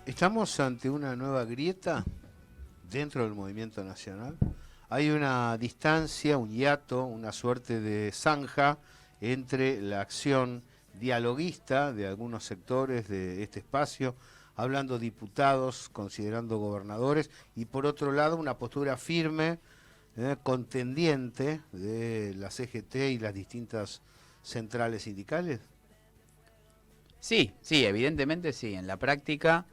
Estamos ante una nueva grieta dentro del movimiento nacional. Hay una distancia, un hiato, una suerte de zanja entre la acción dialoguista de algunos sectores de este espacio, hablando diputados, considerando gobernadores, y por otro lado una postura firme, contendiente de la CGT y las distintas centrales sindicales. Sí, sí, evidentemente sí. En la práctica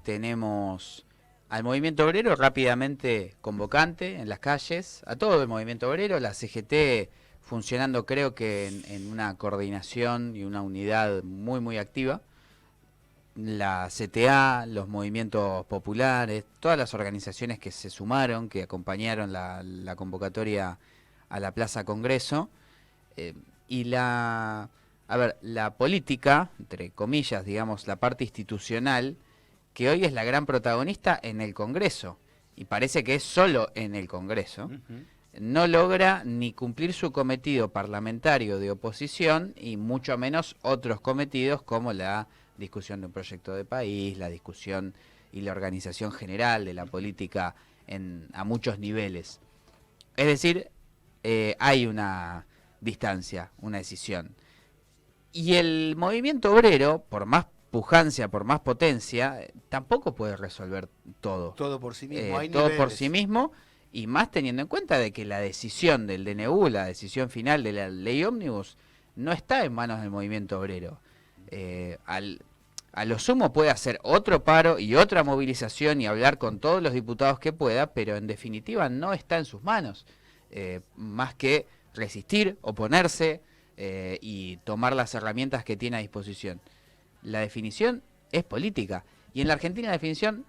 tenemos al movimiento obrero rápidamente convocante en las calles, a todo el movimiento obrero, la CGT funcionando creo que en una coordinación y una unidad muy activa, la CTA, los movimientos populares, todas las organizaciones que se sumaron, que acompañaron la convocatoria a la Plaza Congreso, eh, y a ver, la política, entre comillas, digamos, la parte institucional, que hoy es la gran protagonista en el Congreso, y parece que es solo en el Congreso, no logra ni cumplir su cometido parlamentario de oposición y mucho menos otros cometidos como la discusión de un proyecto de país, la discusión y la organización general de la política a muchos niveles. Es decir, hay una distancia, una decisión. Y el movimiento obrero, por más pujancia, por más potencia, tampoco puede resolver todo. Todo por sí mismo, hay Todo por niveles. sí mismo, y más teniendo en cuenta de que la decisión del DNU, la decisión final de la ley ómnibus, no está en manos del movimiento obrero. A lo sumo puede hacer otro paro y otra movilización y hablar con todos los diputados que pueda, pero en definitiva no está en sus manos. Más que resistir, oponerse y tomar las herramientas que tiene a disposición. La definición es política, y en la Argentina la definición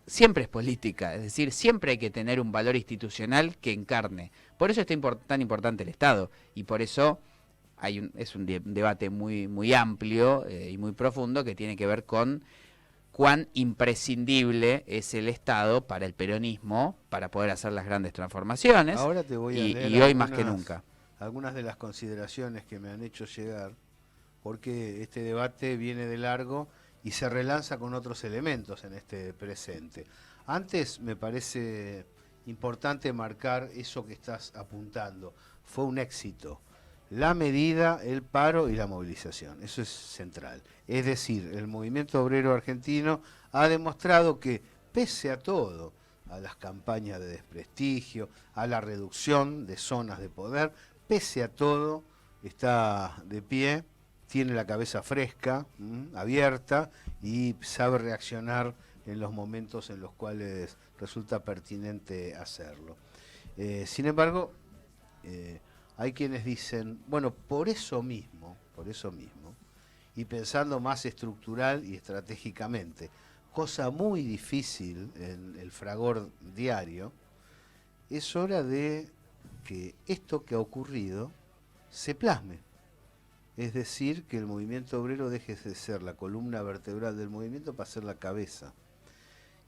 siempre es política, es decir, siempre hay que tener un valor institucional que encarne. Por eso es tan importante el Estado, y por eso es un debate muy amplio y muy profundo que tiene que ver con cuán imprescindible es el Estado para el peronismo, para poder hacer las grandes transformaciones, Ahora te voy a leer y hoy más que nunca. algunas de las consideraciones que me han hecho llegar, porque este debate viene de largo y se relanza con otros elementos en este presente. Antes me parece importante marcar eso que estás apuntando. Fue un éxito. La medida, el paro y la movilización. Eso es central. Es decir, el movimiento obrero argentino ha demostrado que, pese a todo, a las campañas de desprestigio, a la reducción de zonas de poder, pese a todo, está de pie, tiene la cabeza fresca, abierta, y sabe reaccionar en los momentos en los cuales resulta pertinente hacerlo. Sin embargo, hay quienes dicen, bueno, por eso mismo, y pensando más estructural y estratégicamente, cosa muy difícil en el fragor diario, es hora de que esto que ha ocurrido se plasme. Es decir, que el movimiento obrero deje de ser la columna vertebral del movimiento para ser la cabeza,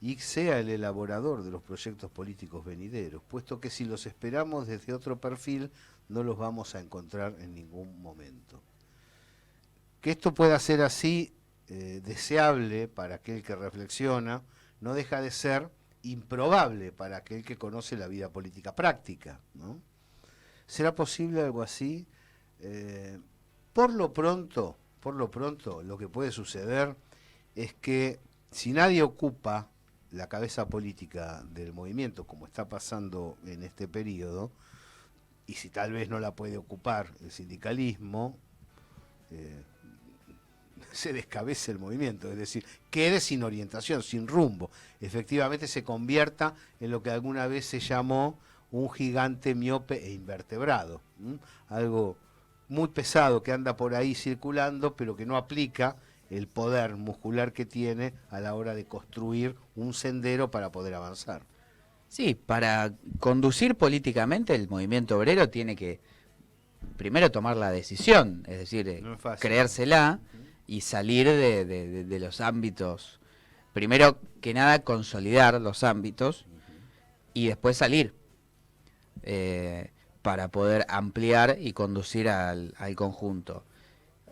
y sea el elaborador de los proyectos políticos venideros, puesto que si los esperamos desde otro perfil, no los vamos a encontrar en ningún momento. Que esto pueda ser así, deseable para aquel que reflexiona, no deja de ser improbable para aquel que conoce la vida política práctica, ¿no? ¿Será posible algo así? Por lo pronto, lo que puede suceder es que si nadie ocupa la cabeza política del movimiento, como está pasando en este periodo, y si tal vez no la puede ocupar el sindicalismo, se descabece el movimiento, es decir, quede sin orientación, sin rumbo, efectivamente se convierta en lo que alguna vez se llamó un gigante miope e invertebrado, algo muy pesado que anda por ahí circulando, pero que no aplica el poder muscular que tiene a la hora de construir un sendero para poder avanzar. Sí, para conducir políticamente el movimiento obrero tiene que primero tomar la decisión, es decir, No es fácil. creérsela y salir de los ámbitos. Primero que nada, consolidar los ámbitos y después salir para poder ampliar y conducir al conjunto.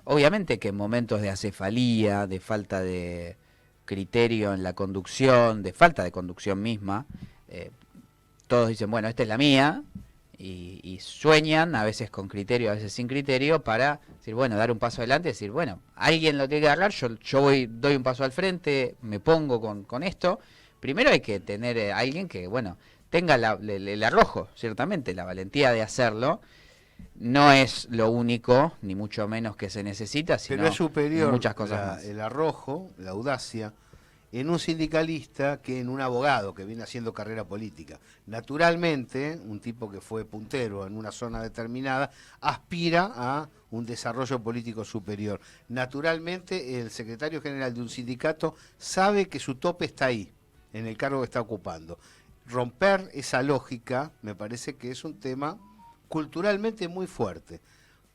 Obviamente que en momentos de acefalía, de falta de criterio en la conducción, de falta de conducción misma. Todos dicen, bueno, esta es la mía, y sueñan, a veces con criterio, a veces sin criterio, para decir, bueno, dar un paso adelante, decir, bueno, alguien lo tiene que agarrar, yo doy un paso al frente, me pongo con esto. Primero hay que tener alguien que, bueno, tenga el arrojo, ciertamente, la valentía de hacerlo. No es lo único, ni mucho menos que se necesita, sino pero es superior muchas cosas más. el arrojo, la audacia, en un sindicalista que en un abogado que viene haciendo carrera política. Naturalmente, un tipo que fue puntero en una zona determinada aspira a un desarrollo político superior. Naturalmente, el secretario general de un sindicato sabe que su tope está ahí, en el cargo que está ocupando. Romper esa lógica me parece que es un tema culturalmente muy fuerte.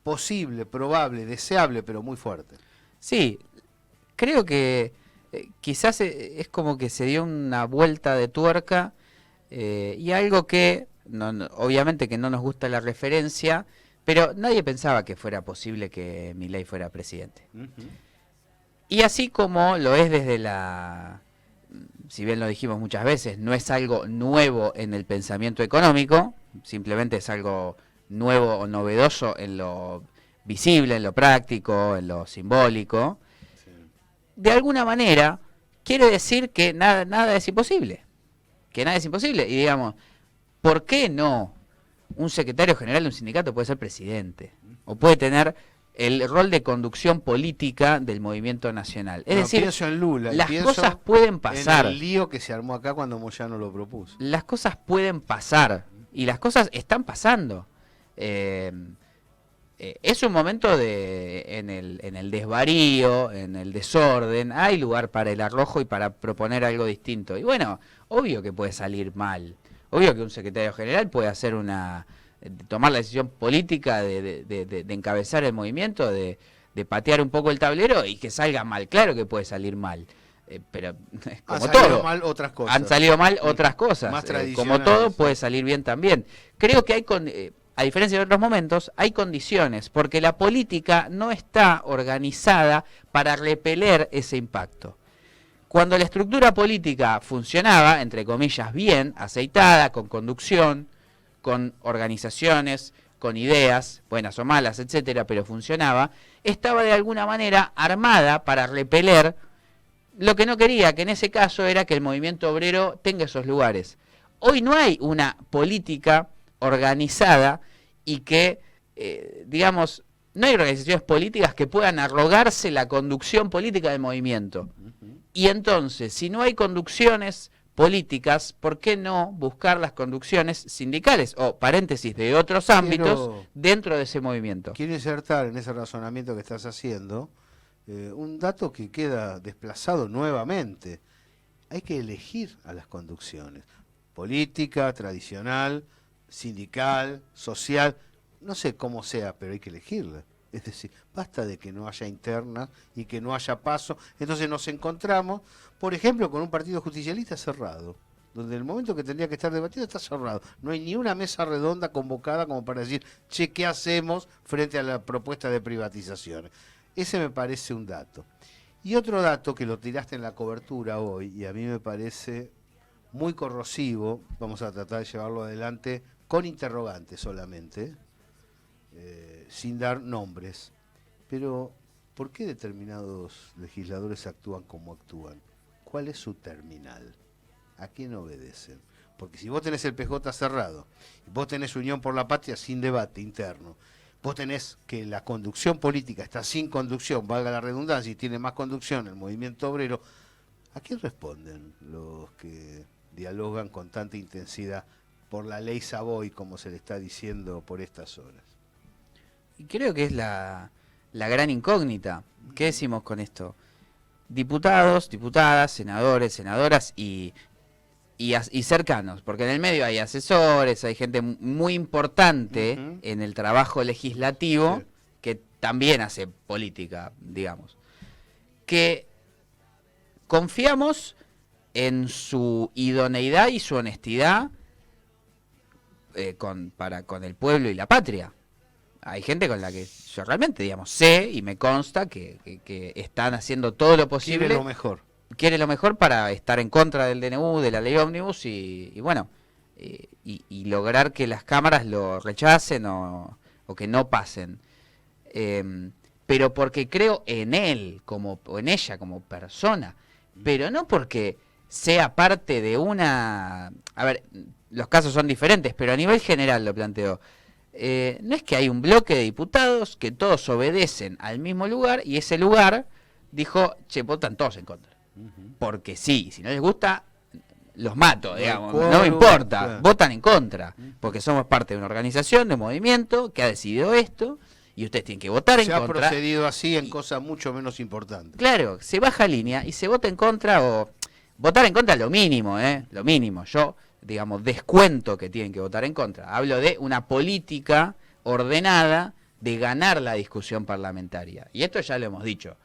Posible, probable, deseable, pero muy fuerte. Sí, creo que quizás es como que se dio una vuelta de tuerca y algo que, obviamente que no nos gusta la referencia, pero nadie pensaba que fuera posible que Milei fuera presidente. Y así como lo es desde si bien lo dijimos muchas veces, no es algo nuevo en el pensamiento económico, simplemente es algo nuevo o novedoso en lo visible, en lo práctico, en lo simbólico. De alguna manera, quiere decir que nada es imposible. Que nada es imposible. Y digamos, ¿por qué no un secretario general de un sindicato puede ser presidente? O puede tener el rol de conducción política del movimiento nacional. Es decir, pienso en Lula, las cosas pueden pasar. En el lío que se armó acá cuando Moyano lo propuso. Las cosas pueden pasar. Y las cosas están pasando. Es un momento en el desvarío, en el desorden, hay lugar para el arrojo y para proponer algo distinto. Y bueno, obvio que puede salir mal, obvio que un secretario general puede hacer tomar la decisión política de encabezar el movimiento, de patear un poco el tablero y que salga mal, claro que puede salir mal. Pero como han todo, salido mal otras cosas. Han salido mal otras cosas. Más como todo, puede salir bien también. Creo que a diferencia de otros momentos, hay condiciones, porque la política no está organizada para repeler ese impacto. Cuando la estructura política funcionaba, entre comillas, bien, aceitada, con conducción, con organizaciones, con ideas, buenas o malas, etcétera, pero funcionaba, estaba de alguna manera armada para repeler lo que no quería, que en ese caso era que el movimiento obrero tenga esos lugares. Hoy no hay una política organizada y que, digamos, no hay organizaciones políticas que puedan arrogarse la conducción política del movimiento. Y entonces, si no hay conducciones políticas, ¿por qué no buscar las conducciones sindicales o, paréntesis, de otros ámbitos dentro de ese movimiento? Quiero insertar en ese razonamiento que estás haciendo un dato que queda desplazado nuevamente. Hay que elegir a las conducciones. Política, tradicional, sindical, social, no sé cómo sea, pero hay que elegirla. Es decir, basta de que no haya internas y que no haya paso. Entonces nos encontramos, por ejemplo, con un partido justicialista cerrado, donde el momento que tendría que estar debatido está cerrado. No hay ni una mesa redonda convocada como para decir, che, ¿qué hacemos frente a la propuesta de privatizaciones? Ese me parece un dato. Y otro dato que lo tiraste en la cobertura hoy, y a mí me parece muy corrosivo, vamos a tratar de llevarlo adelante con interrogantes solamente, sin dar nombres. Pero, ¿por qué determinados legisladores actúan como actúan? ¿Cuál es su terminal? ¿A quién obedecen? Porque si vos tenés el PJ cerrado, vos tenés Unión por la Patria sin debate interno, vos tenés que la conducción política está sin conducción, valga la redundancia, y tiene más conducción el movimiento obrero, ¿a quién responden los que dialogan con tanta intensidad por la ley Savoy, como se le está diciendo por estas horas? Y creo que es la gran incógnita. ¿Qué decimos con esto? Diputados, diputadas, senadores, senadoras y cercanos, porque en el medio hay asesores, hay gente muy importante en el trabajo legislativo que también hace política, digamos. Que confiamos en su idoneidad y su honestidad con el pueblo y la patria. Hay gente con la que yo realmente, digamos, sé y me consta que están haciendo todo lo posible. Quiere lo mejor. quiere lo mejor para estar en contra del DNU, de la ley ómnibus y bueno, y lograr que las cámaras lo rechacen o que no pasen. Pero porque creo en él o en ella como persona, pero no porque sea parte de una... A ver, los casos son diferentes, pero a nivel general lo planteo. No es que hay un bloque de diputados que todos obedecen al mismo lugar y ese lugar dijo, che, votan todos en contra. Porque sí, si no les gusta, los mato, digamos, no me importa, claro. Votan en contra, porque somos parte de una organización, de un movimiento que ha decidido esto y ustedes tienen que votar en contra. Se ha procedido así en cosas mucho menos importantes. Claro, se baja línea y se vota en contra o... Votar en contra es lo mínimo, lo mínimo. Yo, digamos, descuento que tienen que votar en contra. Hablo de una política ordenada de ganar la discusión parlamentaria. Y esto ya lo hemos dicho.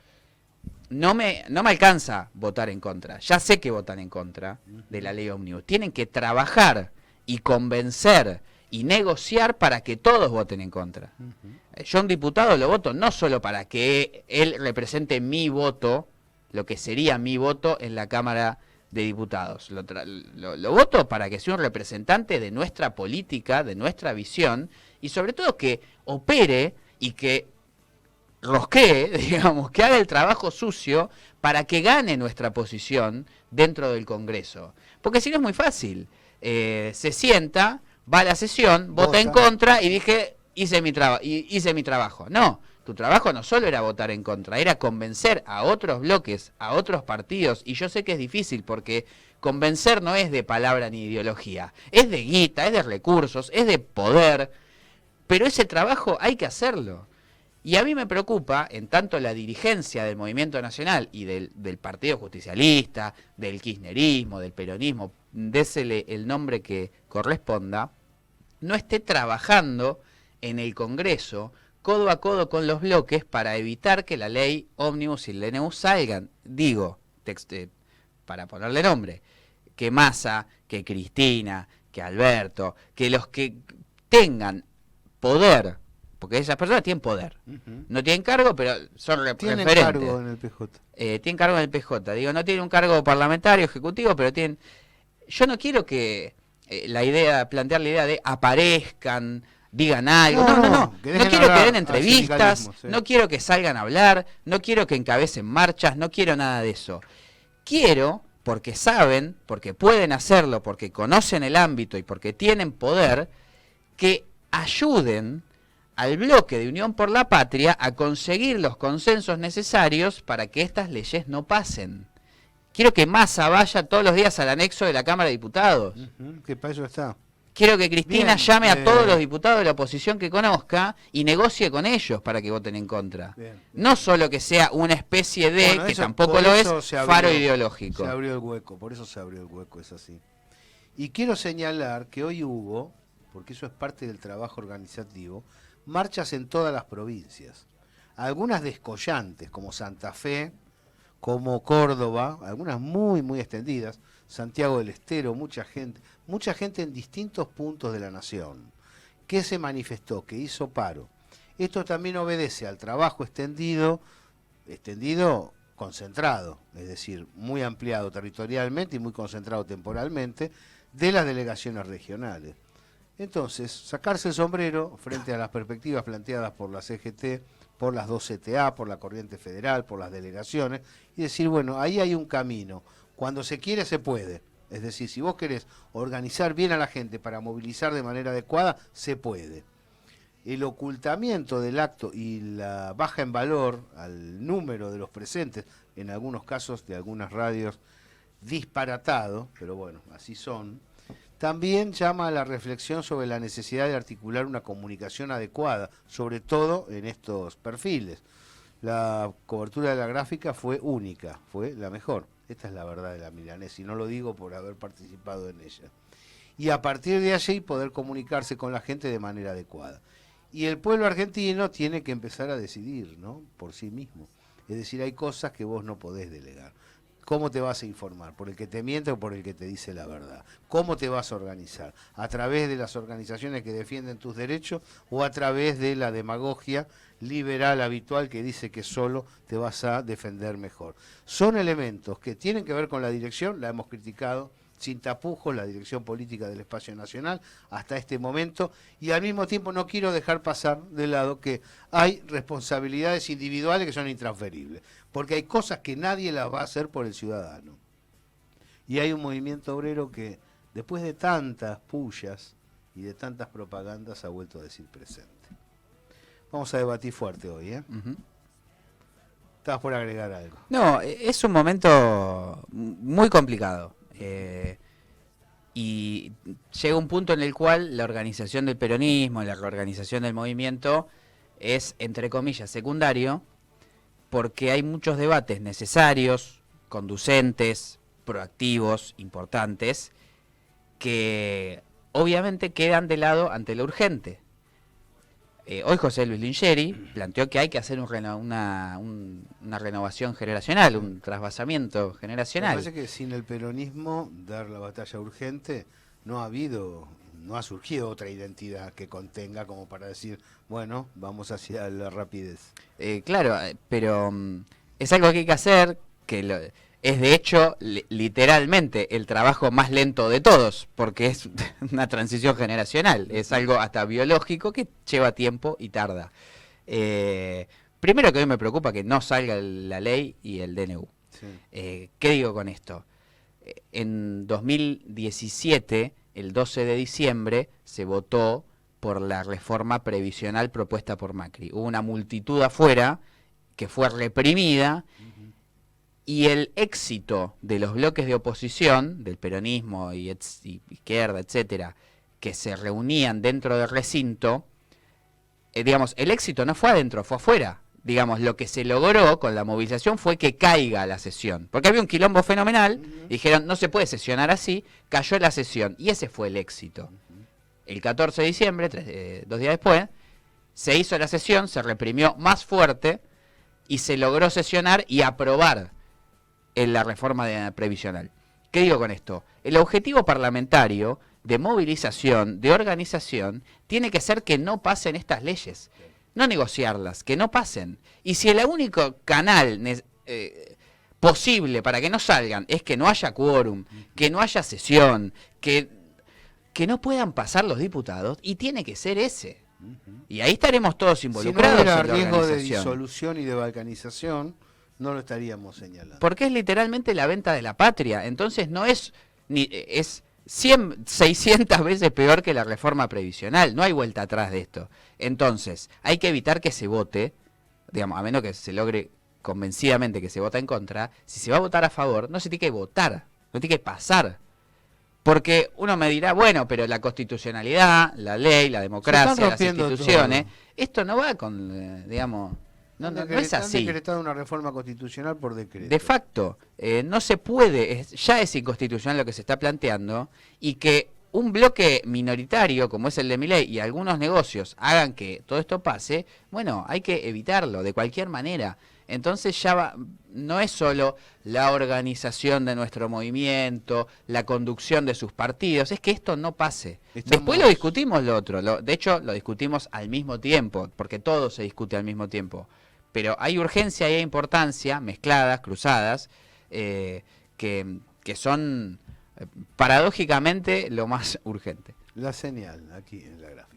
No me alcanza votar en contra. Ya sé que votan en contra de la ley ómnibus. Tienen que trabajar y convencer y negociar para que todos voten en contra. Yo a un diputado lo voto no solo para que él represente mi voto, lo que sería mi voto en la Cámara de Diputados. Lo voto para que sea un representante de nuestra política, de nuestra visión, y sobre todo que opere y que rosquee, digamos, que haga el trabajo sucio para que gane nuestra posición dentro del Congreso. Porque si no es muy fácil. Se sienta, va a la sesión, vota en contra y dije, hice mi trabajo. No. Tu trabajo no solo era votar en contra, era convencer a otros bloques, a otros partidos, y yo sé que es difícil porque convencer no es de palabra ni ideología, es de guita, es de recursos, es de poder, pero ese trabajo hay que hacerlo. Y a mí me preocupa, en tanto la dirigencia del Movimiento Nacional y del Partido Justicialista, del kirchnerismo, del peronismo, désele el nombre que corresponda, no esté trabajando en el Congreso codo a codo con los bloques para evitar que la ley ómnibus y el DNU salgan. Digo, para ponerle nombre, que Massa, que Cristina, que Alberto, que los que tengan poder, porque esas personas tienen poder, no tienen cargo, pero son referentes. Tienen cargo en el PJ. Tienen cargo en el PJ, digo, no tienen un cargo parlamentario, ejecutivo, pero tienen... Yo no quiero que plantear la idea de aparezcan, digan algo, no quiero que den entrevistas, no quiero que salgan a hablar, no quiero que encabecen marchas, no quiero nada de eso. Quiero, porque saben, porque pueden hacerlo, porque conocen el ámbito y porque tienen poder, que ayuden al bloque de Unión por la Patria a conseguir los consensos necesarios para que estas leyes no pasen. Quiero que Massa vaya todos los días al anexo de la Cámara de Diputados. Que para eso está. Quiero que Cristina llame a todos los diputados de la oposición que conozca y negocie con ellos para que voten en contra. Bien. No solo que sea una especie de, que tampoco lo es, faro ideológico. Se abrió el hueco, por eso se abrió el hueco, es así. Y quiero señalar que hoy hubo, porque eso es parte del trabajo organizativo, marchas en todas las provincias. Algunas descollantes, como Santa Fe, como Córdoba, algunas muy, muy extendidas, Santiago del Estero, mucha gente en distintos puntos de la nación, que se manifestó, que hizo paro. Esto también obedece al trabajo extendido concentrado, es decir, muy ampliado territorialmente y muy concentrado temporalmente, de las delegaciones regionales. Entonces, sacarse el sombrero frente a las perspectivas planteadas por la CGT, por las dos CTA, por la Corriente Federal, por las delegaciones, y decir, bueno, ahí hay un camino. Cuando se quiere, se puede. Es decir, si vos querés organizar bien a la gente para movilizar de manera adecuada, se puede. El ocultamiento del acto y la baja en valor al número de los presentes, en algunos casos de algunas radios disparatado, pero bueno, así son, también llama a la reflexión sobre la necesidad de articular una comunicación adecuada, sobre todo en estos perfiles. La cobertura de la gráfica fue única, fue la mejor. Esta es la verdad de la milanesa y no lo digo por haber participado en ella. Y a partir de allí poder comunicarse con la gente de manera adecuada. Y el pueblo argentino tiene que empezar a decidir, ¿no?, por sí mismo. Es decir, hay cosas que vos no podés delegar. ¿Cómo te vas a informar? ¿Por el que te miente o por el que te dice la verdad? ¿Cómo te vas a organizar? ¿A través de las organizaciones que defienden tus derechos o a través de la demagogia liberal habitual que dice que solo te vas a defender mejor? Son elementos que tienen que ver con la dirección, la hemos criticado sin tapujos, la dirección política del Espacio Nacional hasta este momento, y al mismo tiempo no quiero dejar pasar de lado que hay responsabilidades individuales que son intransferibles, porque hay cosas que nadie las va a hacer por el ciudadano. Y hay un movimiento obrero que, después de tantas pullas y de tantas propagandas, ha vuelto a decir presente. Vamos a debatir fuerte hoy, ¿eh? Estabas por agregar algo. No, es un momento muy complicado. Y llega un punto en el cual la organización del peronismo, la reorganización del movimiento es, entre comillas, secundario, porque hay muchos debates necesarios, conducentes, proactivos, importantes, que obviamente quedan de lado ante lo urgente. Hoy José Luis Lingeri planteó que hay que hacer una renovación generacional, un trasvasamiento generacional. Me parece que sin el peronismo dar la batalla urgente no ha surgido otra identidad que contenga como para decir, bueno, vamos hacia la rapidez. Claro, pero es algo que hay que hacer, es de hecho literalmente el trabajo más lento de todos, porque es una transición generacional, es algo hasta biológico que lleva tiempo y tarda. Primero que hoy me preocupa que no salga la ley y el DNU. Sí. ¿Qué digo con esto? En 2017, el 12 de diciembre, se votó por la reforma previsional propuesta por Macri. Hubo una multitud afuera que fue reprimida. Y el éxito de los bloques de oposición, del peronismo y izquierda, etcétera, que se reunían dentro del recinto, digamos, el éxito no fue adentro, fue afuera. Digamos, lo que se logró con la movilización fue que caiga la sesión. Porque había un quilombo fenomenal, dijeron, no se puede sesionar así, cayó la sesión. Y ese fue el éxito. El 14 de diciembre, 2 días después, se hizo la sesión, se reprimió más fuerte y se logró sesionar y aprobar en la reforma previsional. ¿Qué digo con esto? El objetivo parlamentario de movilización, de organización, tiene que ser que no pasen estas leyes, no negociarlas, que no pasen. Y si el único canal posible para que no salgan es que no haya quórum, que no haya sesión, que no puedan pasar los diputados, y tiene que ser ese. Y ahí estaremos todos involucrados. Si no hubiera riesgo de disolución y de balcanización, no lo estaríamos señalando. Porque es literalmente la venta de la patria. Entonces no es es 600 veces peor que la reforma previsional. No hay vuelta atrás de esto. Entonces hay que evitar que se vote, digamos, a menos que se logre convencidamente que se vota en contra. Si se va a votar a favor, no se tiene que votar, no tiene que pasar. Porque uno me dirá, bueno, pero la constitucionalidad, la ley, la democracia, las instituciones, todo. Esto no va con, digamos... No es así. Han decretado una reforma constitucional por decreto. De facto, no se puede, ya es inconstitucional lo que se está planteando, y que un bloque minoritario como es el de Milei y algunos negocios hagan que todo esto pase, bueno, hay que evitarlo de cualquier manera. Entonces no es solo la organización de nuestro movimiento, la conducción de sus partidos, es que esto no pase. Después lo discutimos lo otro, de hecho lo discutimos al mismo tiempo, porque todo se discute al mismo tiempo. Pero hay urgencia y hay importancia, mezcladas, cruzadas, que son paradójicamente lo más urgente. La señal aquí en la gráfica.